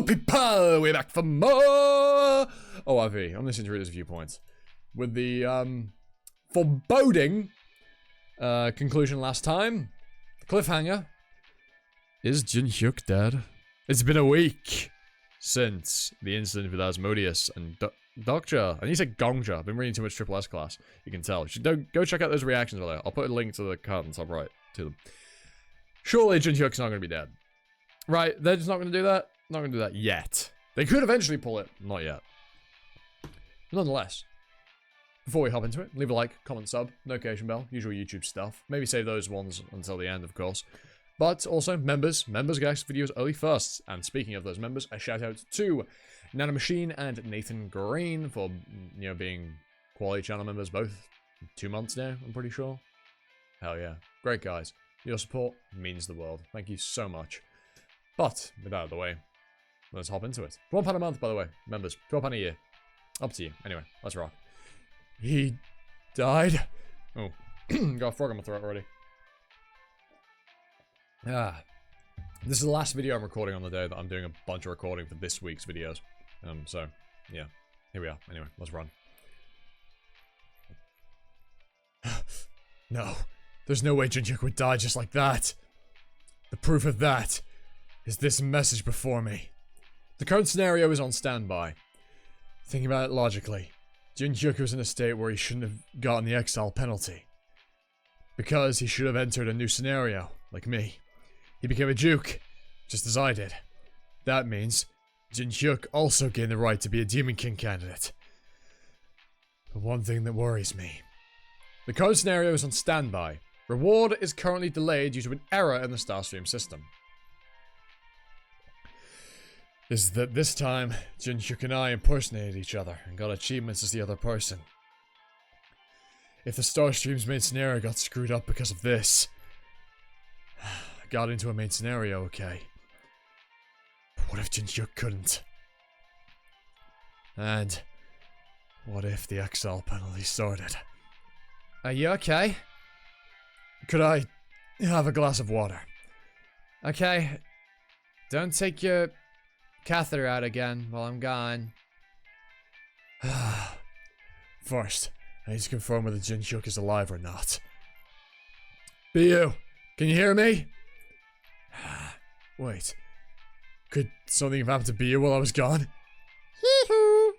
people, we're back for more ORV, Omniscient Reader's Viewpoint. With the, foreboding, conclusion last time. The cliffhanger. Is Jyunheok dead? It's been a week since the incident with Asmodeus and Dokja. And you said Gongja. I've been reading too much Triple S class. You can tell. You should go check out those reactions earlier. I'll put a link to the card on the top right to them. Surely Jyunheok's not going to be dead. Right, they're just not going to do that? Not going to do that yet. They could eventually pull it. Not yet. Nonetheless, before we hop into it, leave a like, comment, sub, notification bell, usual YouTube stuff. Maybe save those ones until the end, of course. But also, members get access to videos early first. And speaking of those members, a shout out to Nana Machine and Nathan Green for, you know, being quality channel members both 2 months now, I'm pretty sure. Hell yeah. Great guys. Your support means the world. Thank you so much. But, with that out of the way, let's hop into it. £1 a month, by the way. Members, £12 a year. Up to you. Anyway, let's rock. He died? Oh, got a frog in my throat already. This is the last video I'm recording on the day that I'm doing a bunch of recording for this week's videos. So, yeah. Here we are. Anyway, let's run. No. There's no way Jyunheok would die just like that. The proof of that is this message before me. The current scenario is on standby. Thinking about it logically, Jyunheok was in a state where he shouldn't have gotten the exile penalty. Because he should have entered a new scenario, like me. He became a Duke, just as I did. That means Jyunheok also gained the right to be a Demon King candidate. The one thing that worries me. The current scenario is on standby. Reward is currently delayed due to an error in the Starstream system. Is that this time, Jyunheok and I impersonated each other and got achievements as the other person. If the Starstream's main scenario got screwed up because of this, I got into a main scenario, okay. But what if Jyunheok couldn't? And what if the exile penalty started? Are you okay? Could I have a glass of water? Okay. Don't take your catheter out again while I'm gone. First, I need to confirm whether Jyunheok is alive or not. BU, can you hear me? Wait. Could something have happened to BU while I was gone? Hee-hoo!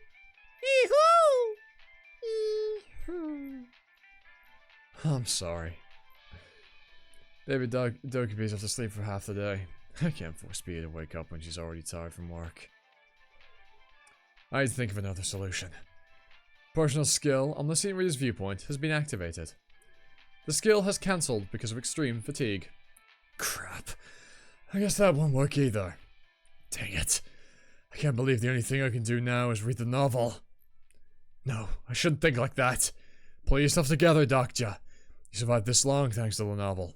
Hee-hoo! I'm sorry. Baby Dokubi's have to sleep for half the day. I can't force BU to wake up when she's already tired from work. I need to think of another solution. Personal skill, Omniscient Reader's Viewpoint, has been activated. The skill has cancelled because of extreme fatigue. Crap. I guess that won't work either. Dang it. I can't believe the only thing I can do now is read the novel. No, I shouldn't think like that. Pull yourself together, Dokja. You survived this long thanks to the novel.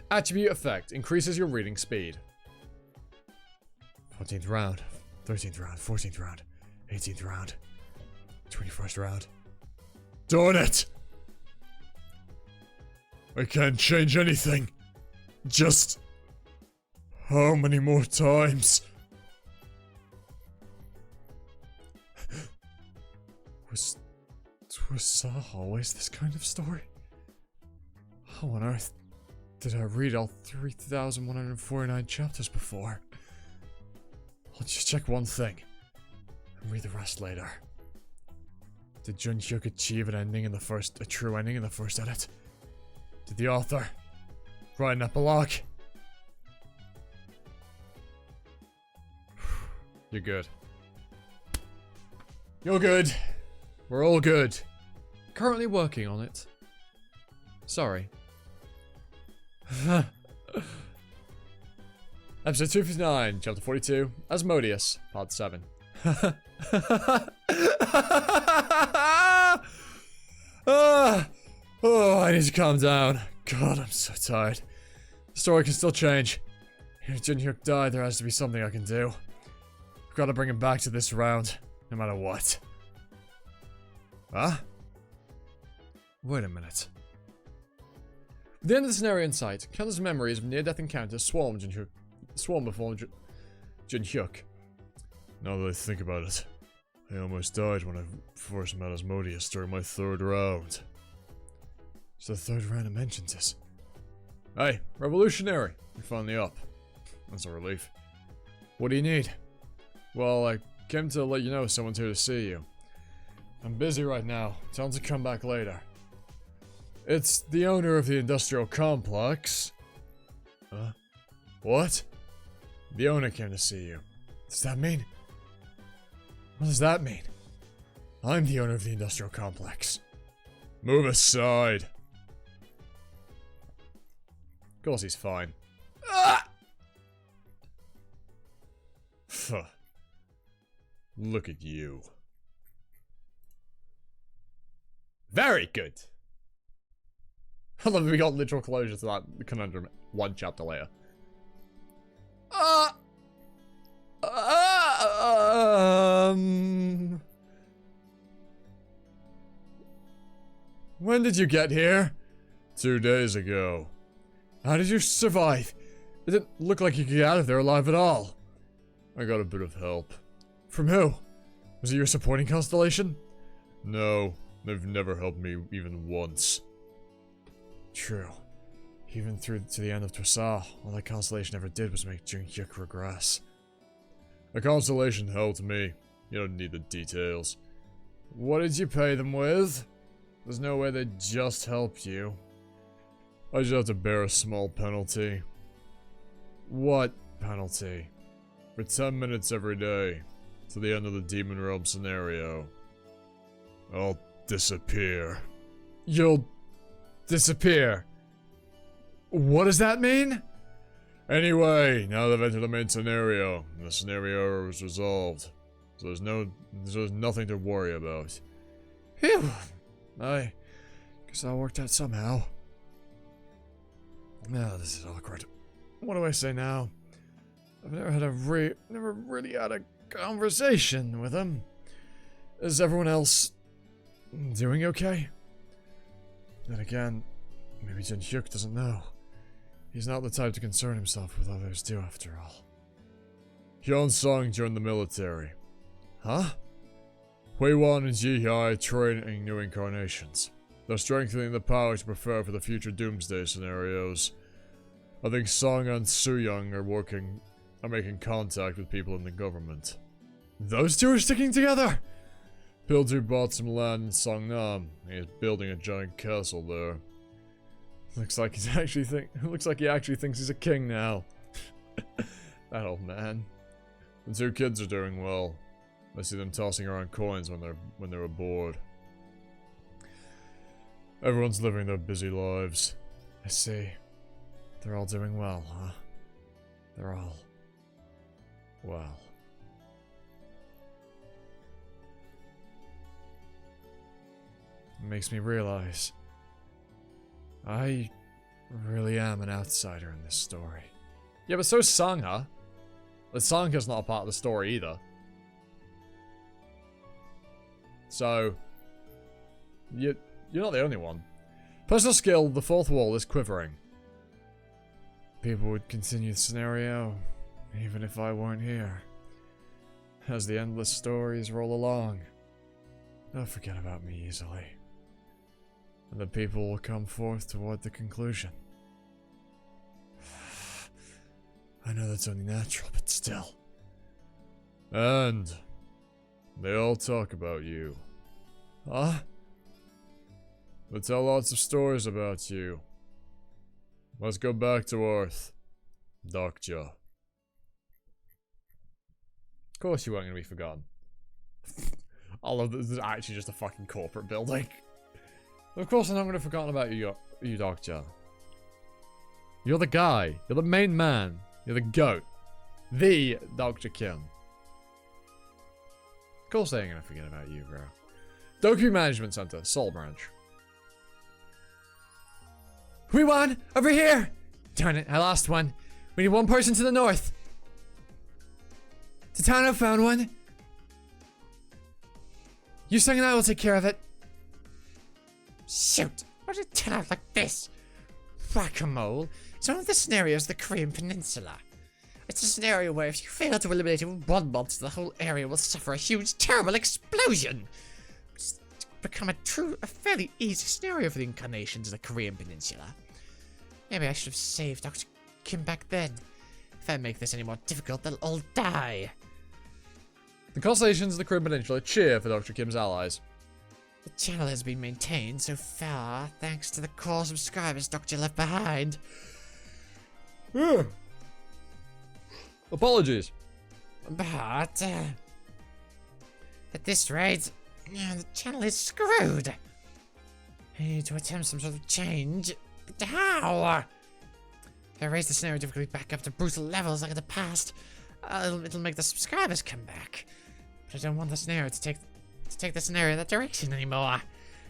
Attribute effect increases your reading speed. 14th round, 13th round, 14th round, 18th round, 21st round. Darn it! I can't change anything. Just how many more times? Was always this kind of story? How on earth did I read all 3,149 chapters before? I'll just check one thing and read the rest later. Did Jyunheok achieve a true ending in the first edit? Did the author write an epilogue? You're good. You're good. We're all good. Currently working on it. Sorry. Episode 259, Chapter 42, Asmodeus, Part 7. Oh, I need to calm down. God, I'm so tired. The story can still change. If Jyunheok died, there has to be something I can do. I've got to bring him back to this round, no matter what. Huh? Wait a minute. At the end of the scenario in sight, countless memories of near-death encounters swarm before Jyunheok. Now that I think about it, I almost died when I first met Asmodeus during my 3rd round. It's the 3rd round of mentions this. Hey, revolutionary! You're finally up. That's a relief. What do you need? Well, I came to let you know someone's here to see you. I'm busy right now. Tell him to come back later. It's the owner of the industrial complex. What? The owner came to see you. Does that mean? What does that mean? I'm the owner of the industrial complex. Move aside. Of course he's fine. Ah! Look at you. Very good. I love that we got literal closure to that conundrum 1 chapter later. When did you get here? 2 days ago. How did you survive? It didn't look like you could get out of there alive at all. I got a bit of help. From who? Was it your supporting constellation? No, they've never helped me even once. True. Even through to the end of Twisal, all that constellation ever did was make Jyunheok regress. The constellation helped me. You don't need the details. What did you pay them with? There's no way they'd just help you. I just have to bear a small penalty. What penalty? For 10 minutes every day, to the end of the Demon Realm scenario, I'll disappear. You'll disappear? What does that mean? Anyway, now they've entered the main scenario, and the scenario is resolved. So there's nothing to worry about. Phew! I guess that worked out somehow. Now this is awkward. What do I say now? I've never really had a conversation with him. Is everyone else doing okay? Then again, maybe Jyunheok doesn't know. He's not the type to concern himself with others do, after all. Hyun-sung joined the military. Huh? Hui-wan and Ji-hai training new incarnations. They're strengthening the power to prepare for the future doomsday scenarios. I think Song and Soo-young are making contact with people in the government. Those two are sticking together? Pildu bought some land in Songnam, and he's building a giant castle there. Looks like he actually thinks he's a king now. That old man. The 2 kids are doing well. I see them tossing around coins when they were bored. Everyone's living their busy lives. I see. They're all doing well, huh? They're all well. It makes me realize I really am an outsider in this story. Yeah, but so is Sangha. But Sangha's not a part of the story either. So, you're not the only one. Personal skill, the 4th wall is quivering. People would continue the scenario, even if I weren't here. As the endless stories roll along, they'll forget about me easily. And the people will come forth toward the conclusion. I know that's only natural, but still. And they all talk about you. Huh? They tell lots of stories about you. Let's go back to Earth, Dokja. Of course you weren't going to be forgotten. I love that this is actually just a fucking corporate building. Of course I'm not going to have forgotten about you, Dokja. You're the guy. You're the main man. You're the goat. The Dr. Kim. Of course they ain't going to forget about you, bro. Doku Management Center, Soul Branch. We won! Over here! Darn it, I lost one. We need one person to the north. Titano found one. Yusung and I will take care of it. Shoot! Why did it turn out like this? Whack-a-mole. It's one of the scenarios of the Korean Peninsula. It's a scenario where if you fail to eliminate one monster, the whole area will suffer a huge, terrible explosion. It's become a fairly easy scenario for the incarnations of the Korean Peninsula. Maybe I should have saved Dr. Kim back then. If I make this any more difficult, they'll all die. The constellations of the Korean Peninsula cheer for Dr. Kim's allies. The channel has been maintained so far thanks to the core subscribers Dr. left behind. Apologies. But, at this rate, the channel is screwed. I need to attempt some sort of change. But how? If I raise the scenario difficulty back up to brutal levels like in the past, it'll make the subscribers come back. But I don't want the scenario to take the scenario that direction anymore.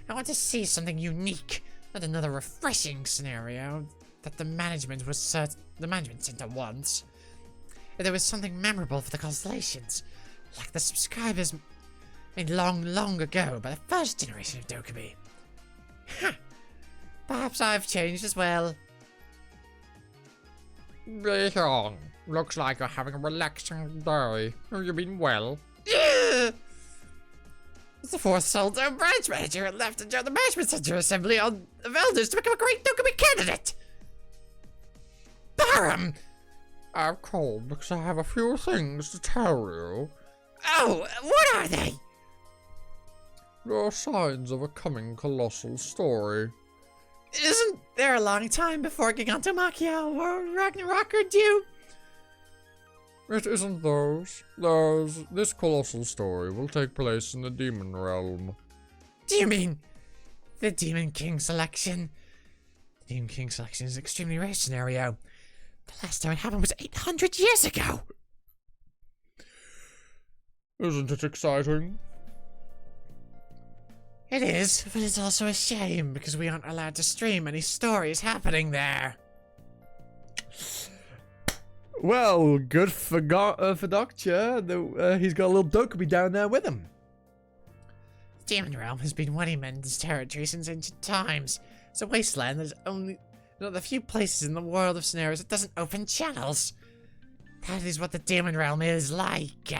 I want to see something unique, not another refreshing scenario that the management center wants. If there was something memorable for the constellations, like the subscribers made long ago by the first generation of Dokkaebi. Ha! Perhaps I've changed as well. Ryong, looks like you're having a relaxing day. Have you been well? It's the fourth Soldo branch manager and left to join the management center assembly of elders to become a great Dokkaebi candidate. Barham! I've called because I have a few things to tell you. Oh, what are they? There are signs of a coming colossal story. Isn't there a long time before Gigantomachia or Ragnarok are due? It isn't those. This colossal story will take place in the demon realm. Do you mean the Demon King selection? The Demon King selection is an extremely rare scenario. The last time it happened was 800 years ago. Isn't it exciting? It is, but it's also a shame because we aren't allowed to stream any stories happening there. Well, good for Doctor. He's got a little Dokkaebi down there with him. The Demon Realm has been Wendyman's territory since ancient times. It's a wasteland that is only one of the few places in the world of scenarios that doesn't open channels. That is what the Demon Realm is like.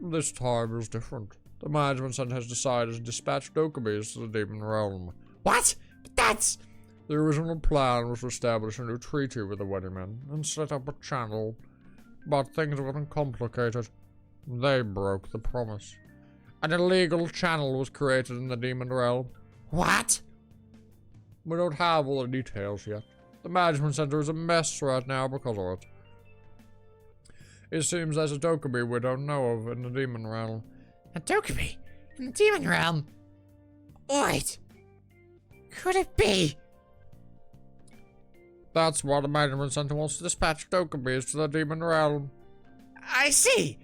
This time is different. The management center has decided to dispatch Dokkaebis to the demon realm. What? But that's... The original plan was to establish a new treaty with the Wendymen and set up a channel, but things have gotten complicated. They broke the promise. An illegal channel was created in the demon realm. What? We don't have all the details yet. The management center is a mess right now because of it. It seems there's a Dokkaebi we don't know of in the demon realm. A Dokkaebi? In the Demon Realm? Wait. Could it be? That's why the management center wants to dispatch Dokkaebis to the demon realm. I see.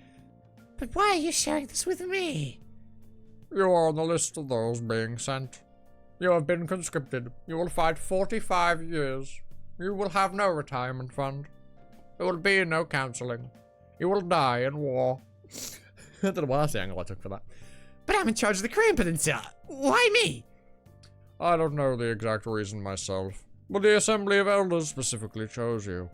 But why are you sharing this with me? You are on the list of those being sent. You have been conscripted. You will fight 45 years. You will have no retirement fund. There will be no counseling. You will die in war. I don't know what angle I took for that. But I'm in charge of the Korean Peninsula. Why me? I don't know the exact reason myself, but the Assembly of Elders specifically chose you.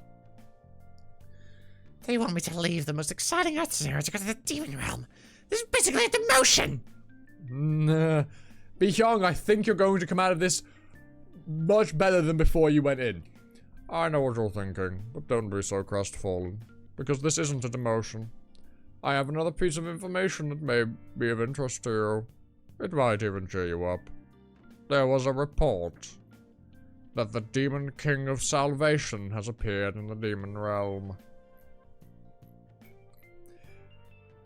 They want me to leave the most exciting art scenario to go to the Demon Realm. This is basically a demotion. Nah. Bi-hyung, I think you're going to come out of this much better than before you went in. I know what you're thinking, but don't be so crestfallen, because this isn't a demotion. I have another piece of information that may be of interest to you. It might even cheer you up. There was a report that the Demon King of Salvation has appeared in the Demon Realm.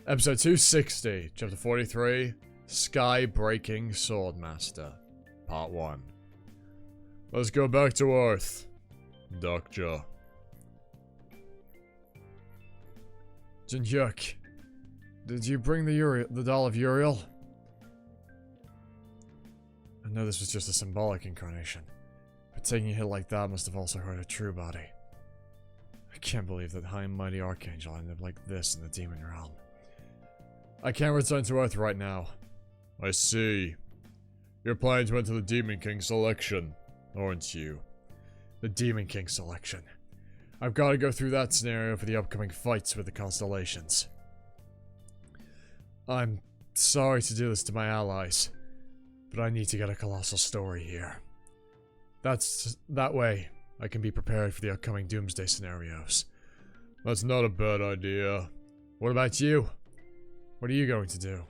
Episode 260, Chapter 43, Sky-Breaking Swordmaster, Part 1. Let's go back to Earth, Doctor. Jyunheok, did you bring the doll of Uriel? I know this was just a symbolic incarnation, but taking a hit like that must have also hurt a true body. I can't believe that high and mighty Archangel ended up like this in the Demon Realm. I can't return to Earth right now. I see. You're planning to enter the Demon King selection, aren't you? The Demon King selection. I've got to go through that scenario for the upcoming fights with the constellations. I'm sorry to do this to my allies, but I need to get a colossal story here. That way, I can be prepared for the upcoming doomsday scenarios. That's not a bad idea. What about you? What are you going to do?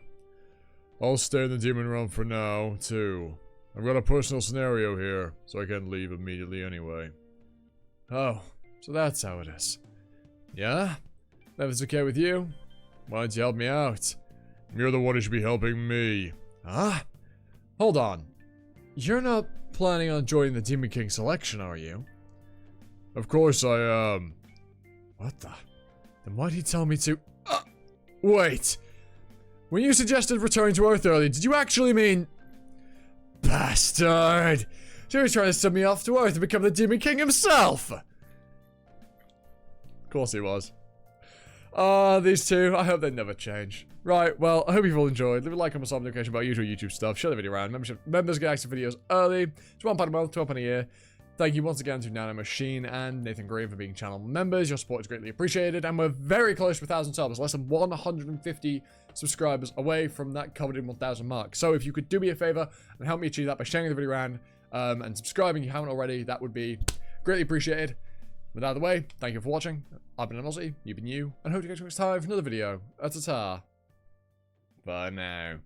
I'll stay in the demon realm for now, too. I've got a personal scenario here, so I can't leave immediately anyway. Oh, so that's how it is. Yeah? If it's okay with you, why don't you help me out? You're the one who should be helping me. Huh? Hold on. You're not planning on joining the Demon King selection, are you? Of course I am. What the? Then why'd he tell me to... wait! When you suggested returning to Earth earlier, did you actually mean... Bastard! So he was trying to send me off to Earth to become the Demon King himself! Of course he was. These two, I hope they never change. Right, well, I hope you've all enjoyed. Leave a like, comment, notification about usual YouTube stuff. Share the video around. Members get access to videos early. It's £1 a month, £12 a year. Thank you once again to Nano Machine and Nathan Green for being channel members. Your support is greatly appreciated, and we're very close to 1,000 subs. Less than 150 subscribers away from that coveted 1,000 mark. So if you could do me a favor and help me achieve that by sharing the video around and subscribing if you haven't already, that would be greatly appreciated. With that out of the way, thank you for watching. I've been Aussie, you've been you, and hope to catch you next time for another video. Ta-ta. Bye now.